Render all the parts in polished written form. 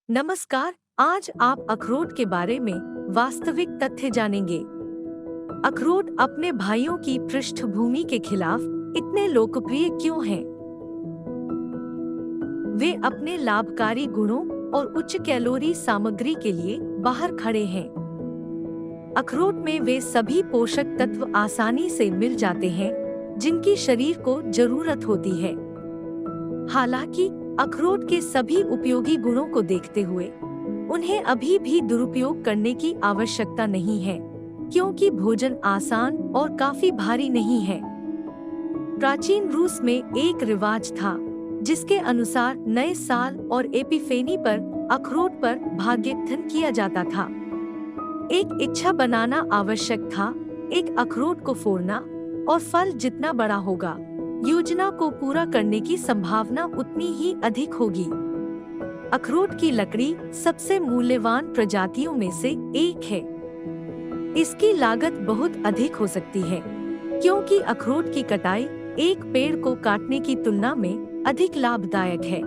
नमस्कार। आज आप अखरोट के बारे में वास्तविक तथ्य जानेंगे। अखरोट अपने भाइयों की पृष्ठभूमि के खिलाफ इतने लोकप्रिय क्यों हैं? वे अपने लाभकारी गुणों और उच्च कैलोरी सामग्री के लिए बाहर खड़े हैं। अखरोट में वे सभी पोषक तत्व आसानी से मिल जाते हैं जिनकी शरीर को जरूरत होती है। हालांकि अखरोट के सभी उपयोगी गुणों को देखते हुए उन्हें अभी भी दुरुपयोग करने की आवश्यकता नहीं है, क्योंकि भोजन आसान और काफी भारी नहीं है। प्राचीन रूस में एक रिवाज था जिसके अनुसार नए साल और एपिफेनी पर अखरोट पर भाग्यथन किया जाता था। एक इच्छा बनाना आवश्यक था, एक अखरोट को फोड़ना और फल जितना बड़ा होगा, योजना को पूरा करने की संभावना उतनी ही अधिक होगी। अखरोट की लकड़ी सबसे मूल्यवान प्रजातियों में से एक है। इसकी लागत बहुत अधिक हो सकती है, क्योंकि अखरोट की कटाई एक पेड़ को काटने की तुलना में अधिक लाभदायक है।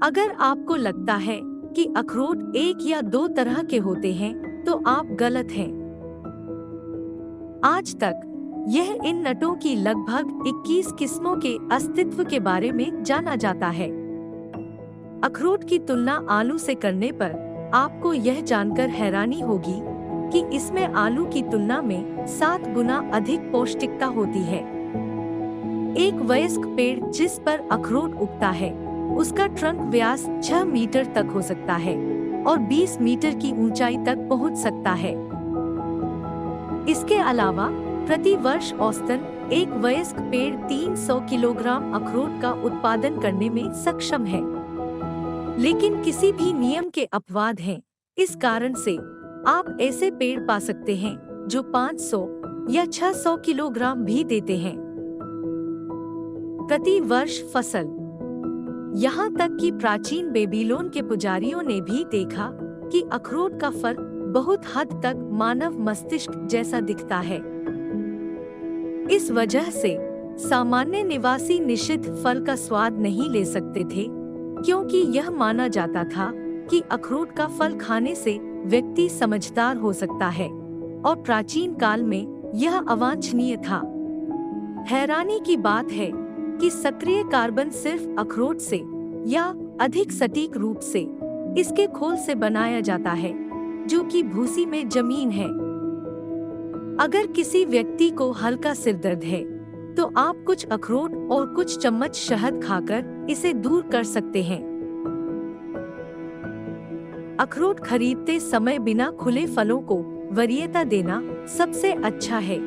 अगर आपको लगता है कि अखरोट एक या दो तरह के होते हैं, तो आप गलत हैं। आज तक यह इन नटों की लगभग 21 किस्मों के अस्तित्व के बारे में जाना जाता है। अखरोट की तुलना आलू से करने पर आपको यह जानकर हैरानी होगी कि इसमें आलू की तुलना में 7 गुना अधिक पौष्टिकता होती है। एक वयस्क पेड़ जिस पर अखरोट उगता है, उसका ट्रंक व्यास 6 मीटर तक हो सकता है और 20 मीटर की ऊंचाई तक पहुंच सकता है। इसके अलावा प्रति वर्ष औसतन एक वयस्क पेड़ 300 किलोग्राम अखरोट का उत्पादन करने में सक्षम है। लेकिन किसी भी नियम के अपवाद हैं। इस कारण से आप ऐसे पेड़ पा सकते हैं जो 500 या 600 किलोग्राम भी देते हैं प्रति वर्ष फसल। यहाँ तक कि प्राचीन बेबीलोन के पुजारियों ने भी देखा कि अखरोट का फल बहुत हद तक मानव मस्तिष्क जैसा दिखता है। इस वजह से सामान्य निवासी निषिद्ध फल का स्वाद नहीं ले सकते थे, क्योंकि यह माना जाता था कि अखरोट का फल खाने से व्यक्ति समझदार हो सकता है, और प्राचीन काल में यह अवांछनीय था। हैरानी की बात है कि सक्रिय कार्बन सिर्फ अखरोट से, या अधिक सटीक रूप से इसके खोल से बनाया जाता है, जो कि भूसी में जमीन है। अगर किसी व्यक्ति को हल्का सिर दर्द है, तो आप कुछ अखरोट और कुछ चम्मच शहद खाकर इसे दूर कर सकते हैं। अखरोट खरीदते समय बिना खुले फलों को वरीयता देना सबसे अच्छा है,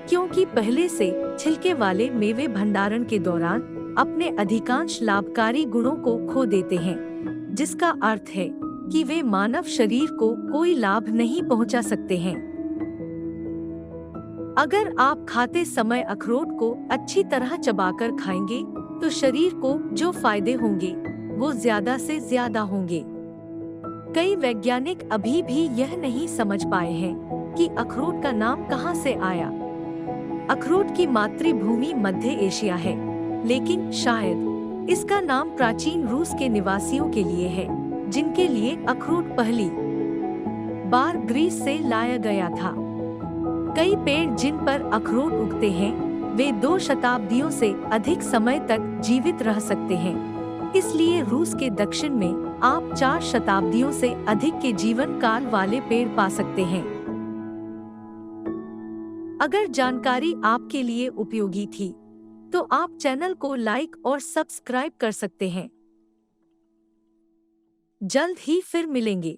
क्योंकि पहले से छिलके वाले मेवे भंडारण के दौरान अपने अधिकांश लाभकारी गुणों को खो देते हैं, जिसका अर्थ है कि वे मानव शरीर को कोई लाभ नहीं पहुंचा सकते हैं। अगर आप खाते समय अखरोट को अच्छी तरह चबाकर खाएंगे, तो शरीर को जो फायदे होंगे वो ज्यादा से ज्यादा होंगे। कई वैज्ञानिक अभी भी यह नहीं समझ पाए हैं कि अखरोट का नाम कहां से आया। अखरोट की मातृभूमि मध्य एशिया है, लेकिन शायद इसका नाम प्राचीन रूस के निवासियों के लिए है, जिनके लिए अखरोट पहली बार ग्रीस से लाया गया था। कई पेड़ जिन पर अखरोट उगते हैं, वे 2 शताब्दियों से अधिक समय तक जीवित रह सकते हैं। इसलिए रूस के दक्षिण में आप 4 शताब्दियों से अधिक के जीवन काल वाले पेड़ पा सकते हैं। अगर जानकारी आपके लिए उपयोगी थी, तो आप चैनल को लाइक और सब्सक्राइब कर सकते हैं। जल्द ही फिर मिलेंगे।